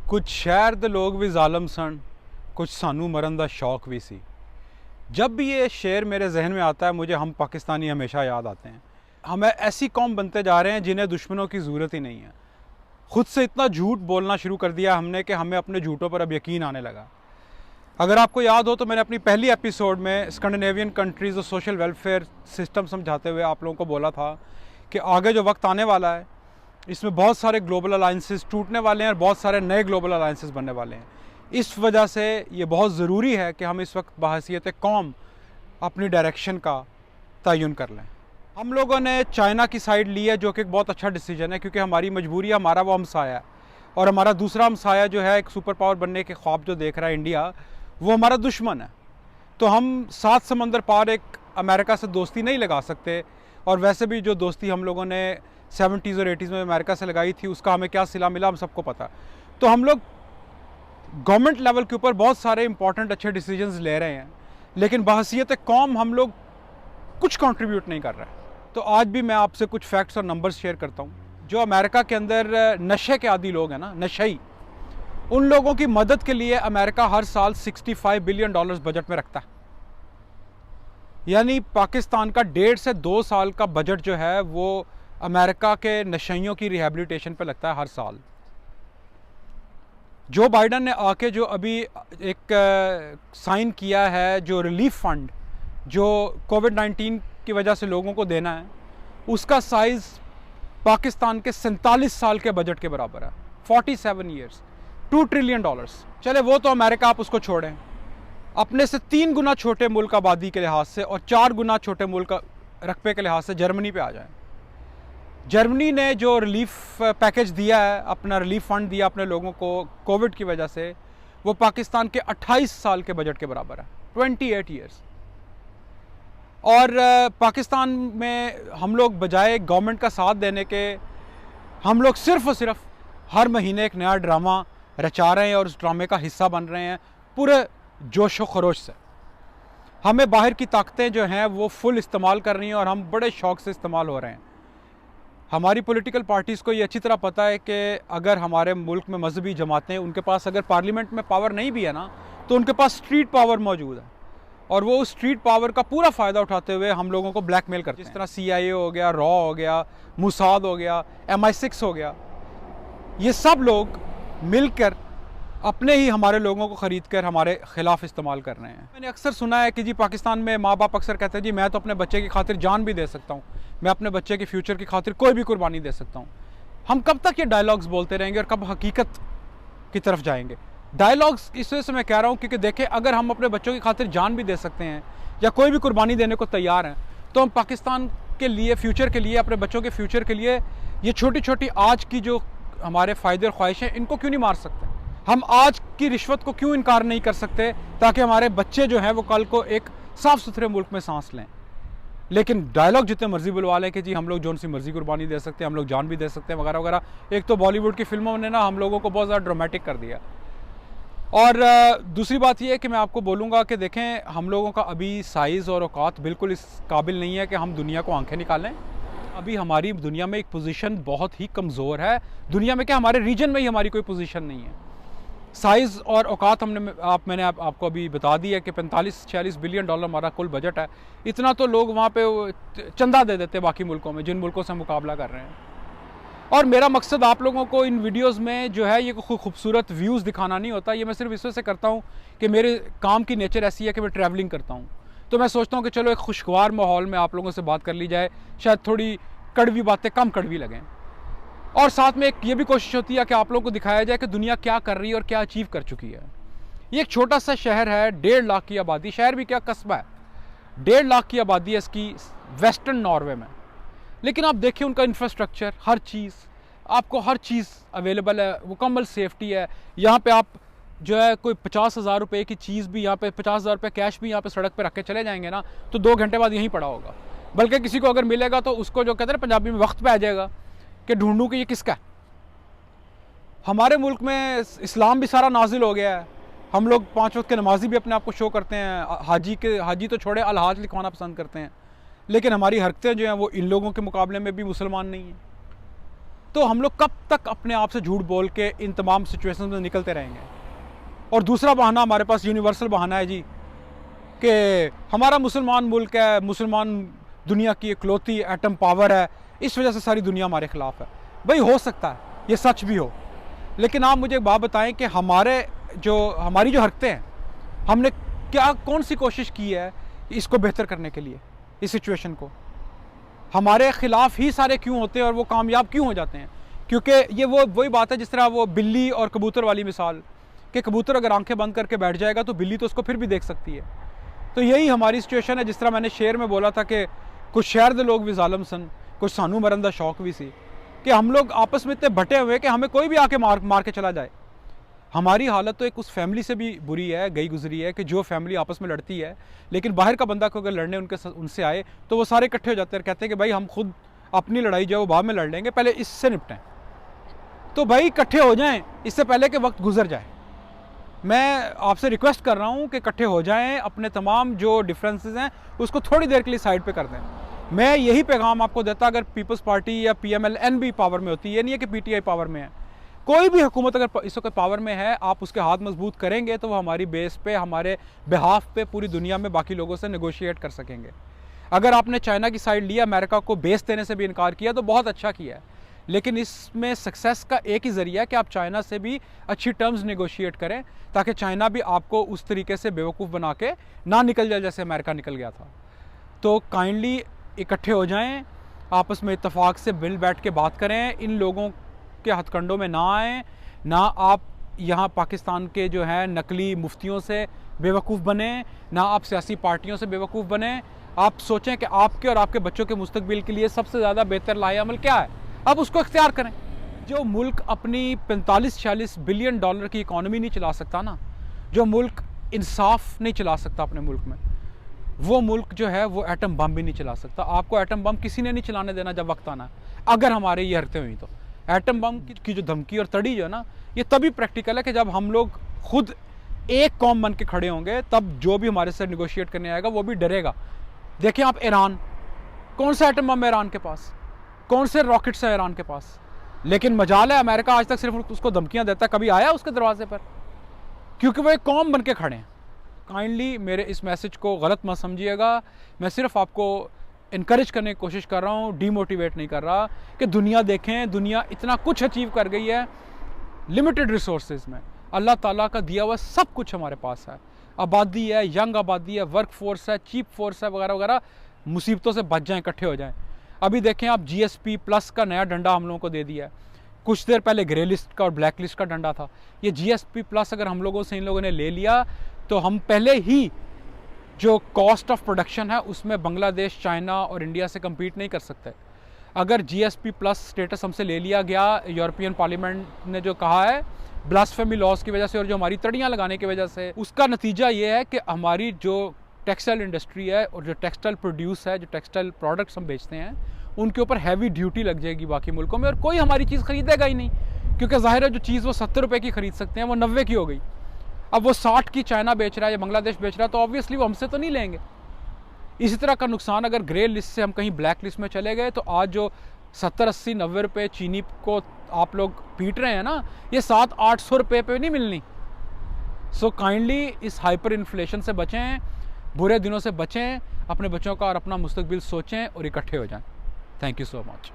कुछ शहर दे लोग भी ज़ालम सन, कुछ सानू मरन दा शौक भी सी। जब भी ये शेर मेरे जहन में आता है मुझे हम पाकिस्तानी हमेशा याद आते हैं। हमें ऐसी कौम बनते जा रहे हैं जिन्हें दुश्मनों की ज़रूरत ही नहीं है। खुद से इतना झूठ बोलना शुरू कर दिया हमने कि हमें अपने झूठों पर अब यकीन आने लगा। अगर आपको याद हो तो मैंने अपनी पहली एपिसोड में स्कैंडिनेवियन कंट्रीज़ और सोशल वेलफेयर सिस्टम समझाते हुए आप लोगों को बोला था कि आगे जो वक्त आने वाला है इसमें बहुत सारे ग्लोबल अलाइंसेस टूटने वाले हैं और बहुत सारे नए ग्लोबल अलाइंसेस बनने वाले हैं। इस वजह से ये बहुत ज़रूरी है कि हम इस वक्त बहैसियत कौम अपनी डायरेक्शन का तयन कर लें। हम लोगों ने चाइना की साइड ली है जो कि एक बहुत अच्छा डिसीजन है, क्योंकि हमारी मजबूरी है, हमारा वो हमसाया है और हमारा दूसरा हमसाया जो है एक सुपर पावर बनने के ख्वाब जो देख रहा है इंडिया, वो हमारा दुश्मन है। तो हम 7 समंदर पार एक अमेरिका से दोस्ती नहीं लगा सकते। और वैसे भी जो दोस्ती हम लोगों ने 70s और 80s में अमेरिका से लगाई थी उसका हमें क्या सिला मिला हम सबको पता। तो हम लोग गवर्नमेंट लेवल के ऊपर बहुत सारे इंपॉर्टेंट अच्छे डिसीजंस ले रहे हैं, लेकिन बहैसियत कौम हम लोग कुछ कंट्रीब्यूट नहीं कर रहे हैं। तो आज भी मैं आपसे कुछ फैक्ट्स और नंबर्स शेयर करता हूँ। जो अमेरिका के अंदर नशे के आदी लोग हैं ना, नशई, उन लोगों की मदद के लिए अमेरिका हर साल $65 बिलियन बजट में रखता है। यानी पाकिस्तान का 1.5 से 2 साल का बजट जो है वो अमेरिका के नशइयों की रिहेबिलिटेशन पे लगता है हर साल। जो बाइडन ने आके जो अभी एक साइन किया है जो रिलीफ फंड जो कोविड-19 की वजह से लोगों को देना है, उसका साइज़ पाकिस्तान के 47 साल के बजट के बराबर है। 47 ईयर्स, $2 ट्रिलियन। चले वो तो अमेरिका आप उसको छोड़ें, अपने से 3 गुना छोटे मुल्क आबादी के लिहाज से और 4 गुना छोटे मुल्क रकबे के लिहाज से जर्मनी पे आ जाएं। जर्मनी ने जो रिलीफ पैकेज दिया है, अपना रिलीफ फंड दिया अपने लोगों को कोविड की वजह से, वो पाकिस्तान के 28 साल के बजट के बराबर है, 28 ईयर्स। और पाकिस्तान में हम लोग बजाय गवर्नमेंट का साथ देने के, हम लोग सिर्फ़ और सिर्फ हर महीने एक नया ड्रामा रचा रहे हैं और उस ड्रामे का हिस्सा बन रहे हैं पूरे जोश व खरोश से। हमें बाहर की ताकतें जो हैं वो फुल इस्तेमाल कर रही हैं और हम बड़े शौक़ से इस्तेमाल हो रहे हैं। हमारी पॉलिटिकल पार्टीज़ को ये अच्छी तरह पता है कि अगर हमारे मुल्क में मजहबी जमातें, उनके पास अगर पार्लियामेंट में पावर नहीं भी है ना, तो उनके पास स्ट्रीट पावर मौजूद है और वो उस स्ट्रीट पावर का पूरा फ़ायदा उठाते हुए हम लोगों को ब्लैकमेल करते हैं। जिस तरह CIA हो गया, रॉ हो गया, मुसाद हो गया, MI6 हो गया, ये सब लोग मिलकर अपने ही हमारे लोगों को ख़रीद कर हमारे ख़िलाफ़ इस्तेमाल कर रहे हैं। मैंने अक्सर सुना है कि जी पाकिस्तान में माँ बाप अक्सर कहते हैं जी मैं तो अपने बच्चे की खातिर जान भी दे सकता हूँ, मैं अपने बच्चे के फ्यूचर की खातिर कोई भी कुर्बानी दे सकता हूँ। हम कब तक ये डायलॉग्स बोलते रहेंगे और कब हकीकत की तरफ जाएंगे? डायलॉग्स इस वजह से मैं कह रहा हूँ क्योंकि देखें, अगर हम अपने बच्चों की खातिर जान भी दे सकते हैं या कोई भी कुर्बानी देने को तैयार हैं, तो हम पाकिस्तान के लिए, फ्यूचर के लिए, अपने बच्चों के फ्यूचर के लिए ये छोटी छोटी आज की जो हमारे फ़ायदे और ख्वाहिशें, इनको क्यों नहीं मार सकते? हम आज की रिश्वत को क्यों इनकार नहीं कर सकते ताकि हमारे बच्चे जो हैं वो कल को एक साफ़ सुथरे मुल्क में सांस लें? लेकिन डायलॉग जितने मर्जी बुलवा लें कि जी हम लोग जो सी मर्जी कुर्बानी दे सकते हैं, हम लोग जान भी दे सकते हैं वगैरह वगैरह। एक तो बॉलीवुड की फिल्मों ने ना हम लोगों को बहुत ज़्यादा ड्रामेटिक कर दिया। और दूसरी बात यह है कि मैं आपको बोलूँगा कि देखें, हम लोगों का अभी साइज़ और औकात बिल्कुल इस काबिल नहीं है कि हम दुनिया को आंखें निकालें। अभी हमारी दुनिया में एक पोजीशन बहुत ही कमज़ोर है। दुनिया में क्या, हमारे रीजन में ही हमारी कोई पोजीशन नहीं है। साइज़ और औकात मैंने आपको अभी बता दी है कि 45-46 बिलियन डॉलर हमारा कुल बजट है। इतना तो लोग वहाँ पे चंदा दे देते बाकी मुल्कों में, जिन मुल्कों से मुकाबला कर रहे हैं। और मेरा मकसद आप लोगों को इन वीडियोस में जो है ये खूबसूरत व्यूज़ दिखाना नहीं होता। ये मैं सिर्फ इस वजह से करता हूँ कि मेरे काम की नेचर ऐसी है कि मैं ट्रैवलिंग करता हूँ, तो मैं सोचता हूँ कि चलो एक खुशगवार माहौल में आप लोगों से बात कर ली जाए, शायद थोड़ी कड़वी बातें कम कड़वी लगें। और साथ में एक ये भी कोशिश होती है कि आप लोगों को दिखाया जाए कि दुनिया क्या कर रही है और क्या अचीव कर चुकी है। ये एक छोटा सा शहर है, 1.5 लाख की आबादी, शहर भी क्या कस्बा है, 1.5 लाख की आबादी है इसकी, वेस्टर्न नॉर्वे में। लेकिन आप देखिए उनका इंफ्रास्ट्रक्चर, हर चीज़, आपको हर चीज़ अवेलेबल है, मुकम्मल सेफ्टी है। यहाँ पे आप जो है कोई 50,000 रुपये की चीज़ भी यहाँ पे, 50,000 रुपये कैश भी यहाँ पे सड़क पे रख के चले जाएंगे ना, तो 2 घंटे बाद यहीं पड़ा होगा। बल्कि किसी को अगर मिलेगा तो उसको जो कहते हैं पंजाबी में वक्त पे आ जाएगा कि ढूंढूं कि ये किसका है। हमारे मुल्क में इस्लाम भी सारा नाजिल हो गया है। हम लोग 5 वक्त के नमाजी भी अपने आप को शो करते हैं, हाजी तो छोड़े अलहाज लिखवाना पसंद करते हैं, लेकिन हमारी हरकतें जो हैं वो इन लोगों के मुकाबले में भी मुसलमान नहीं हैं। तो हम लोग कब तक अपने आप से झूठ बोल के इन तमाम सिचुएशन में निकलते रहेंगे। और दूसरा बहाना हमारे पास यूनिवर्सल बहाना है जी कि हमारा मुसलमान मुल्क है, मुसलमान दुनिया की इकलौती एटम पावर है, इस वजह से सारी दुनिया हमारे ख़िलाफ़ है। भाई हो सकता है ये सच भी हो, लेकिन आप मुझे एक बात बताएं कि हमारी जो हरकतें हैं, हमने कौन सी कोशिश की है इसको बेहतर करने के लिए, इस सिचुएशन को। हमारे ख़िलाफ़ ही सारे क्यों होते हैं और वो कामयाब क्यों हो जाते हैं? क्योंकि ये वही बात है जिस तरह वो बिल्ली और कबूतर वाली मिसाल, कि कबूतर अगर आंखें बंद करके बैठ जाएगा तो बिल्ली तो उसको फिर भी देख सकती है। तो यही हमारी सिचुएशन है। जिस तरह मैंने शेर में बोला था कि कुछ शहर के लोग भी जालम सन, कुछ सानू मरन दा शौक भी सी, कि हम लोग आपस में इतने बटे हुए कि हमें कोई भी आके मार के चला जाए। हमारी हालत तो एक उस फैमिली से भी बुरी है, गई गुजरी है, कि जो फैमिली आपस में लड़ती है, लेकिन बाहर का बंदा को अगर लड़ने उनसे आए तो वो सारे इकट्ठे हो जाते हैं, कहते हैं कि भाई हम खुद अपनी लड़ाई जो है वो बाद में लड़ लेंगे, पहले इससे निपटें। तो भाई इकट्ठे हो जाएं इससे पहले कि वक्त गुजर जाए। मैं आपसे रिक्वेस्ट कर रहा हूं कि इकट्ठे हो जाएं, अपने तमाम जो डिफरेंसेस हैं उसको थोड़ी देर के लिए साइड पे कर दें। मैं यही पैगाम आपको देता अगर पीपल्स पार्टी या PMLN भी पावर में होती, ये नहीं है कि PTI पावर में है, कोई भी हुकूमत अगर इस वक्त पावर में है, आप उसके हाथ मजबूत करेंगे तो वो हमारी बेस पे, हमारे बिहाफ पे पूरी दुनिया में बाकी लोगों से नेगोशिएट कर सकेंगे। अगर आपने चाइना की साइड लिया, अमेरिका को बेस देने से भी इनकार किया, तो बहुत अच्छा किया है, लेकिन इसमें सक्सेस का एक ही ज़रिया है कि आप चाइना से भी अच्छी टर्म्स नेगोशिएट करें, ताकि चाइना भी आपको उस तरीके से बेवकूफ़ बना के ना निकल जाए जैसे अमेरिका निकल गया था। तो काइंडली इकट्ठे हो जाएं, आपस में इत्तेफाक से मिल बैठ के बात करें, इन लोगों के हथकंडों में ना आएँ, ना आप यहाँ पाकिस्तान के जो है नकली मुफ्तियों से बेवकूफ़ बने, ना आप सियासी पार्टियों से बेवकूफ़ बने। आप सोचें कि आपके और आपके बच्चों के मुस्तकबिल के लिए सबसे ज़्यादा बेहतर लाएअमल क्या है, अब उसको इख्तियार करें। जो मुल्क अपनी 45-46 बिलियन डॉलर की इकॉनमी नहीं चला सकता ना, जो मुल्क इंसाफ नहीं चला सकता अपने मुल्क में, वो मुल्क जो है वो एटम बम भी नहीं चला सकता। आपको एटम बम किसी ने नहीं चलाने देना जब वक्त आना है, अगर हमारे ये हरकतें हुई तो। एटम बम की जो धमकी और तड़ी जो है ना, ये तभी प्रैक्टिकल है कि जब हम लोग खुद एक कौम बन के खड़े होंगे, तब जो भी हमारे साथ निगोशिएट करने आएगा वो भी डरेगा। देखिए आप ईरान, कौन सा एटम बम है ईरान के पास, कौन से रॉकेट्स हैं ईरान के पास, लेकिन मजाल है अमेरिका आज तक सिर्फ उसको धमकियां देता है, कभी आया उसके दरवाजे पर, क्योंकि वो एक कौम बन के खड़े हैं। काइंडली मेरे इस मैसेज को गलत मत समझिएगा, मैं सिर्फ आपको इनकरेज करने की कोशिश कर रहा हूँ, डीमोटिवेट नहीं कर रहा। कि दुनिया देखें, दुनिया इतना कुछ अचीव कर गई है लिमिटेड रिसोर्सेज में, अल्लाह ताला का दिया हुआ सब कुछ हमारे पास है, आबादी है, यंग आबादी है, वर्क फोर्स है, चीप फोर्स है, वगैरह वगैरह। मुसीबतों से बच जाएँ, इकट्ठे हो जाएँ। अभी देखें आप GSP+ का नया डंडा हम लोगों को दे दिया है, कुछ देर पहले ग्रे लिस्ट का और ब्लैक लिस्ट का डंडा था। ये GSP+ अगर हम लोगों से इन लोगों ने ले लिया तो हम पहले ही जो कॉस्ट ऑफ प्रोडक्शन है उसमें बांग्लादेश, चाइना और इंडिया से कम्पीट नहीं कर सकते। अगर GSP+ स्टेटस हमसे ले लिया गया, यूरोपियन पार्लियामेंट ने जो कहा है ब्लास्फेमी लॉज की वजह से और जो हमारी तड़ियाँ लगाने की वजह से, उसका नतीजा ये है कि हमारी जो टेक्सटाइल इंडस्ट्री है और जो टेक्सटाइल प्रोड्यूस है, जो टेक्सटाइल प्रोडक्ट्स हम बेचते हैं, उनके ऊपर हैवी ड्यूटी लग जाएगी बाकी मुल्कों में, और कोई हमारी चीज़ खरीदेगा ही नहीं, क्योंकि ज़ाहिर है जो चीज़ वो 70 रुपये की खरीद सकते हैं वो 90 की हो गई। अब वो 60 की चाइना बेच रहा है या बांग्लादेश बेच रहा है, तो ऑब्वियसली वो हमसे तो नहीं लेंगे। इसी तरह का नुकसान अगर ग्रे लिस्ट से हम कहीं ब्लैक लिस्ट में चले गए, तो आज जो 70, 80, 90 रुपये चीनी को आप लोग पीट रहे हैं ना, ये 700-800 रुपये पे नहीं मिलनी। सो काइंडली इस हाइपर इन्फ्लेशन से बचें, बुरे दिनों से बचें, अपने बच्चों का और अपना मुस्तकबिल सोचें और इकट्ठे हो जाएं। Thank you so much.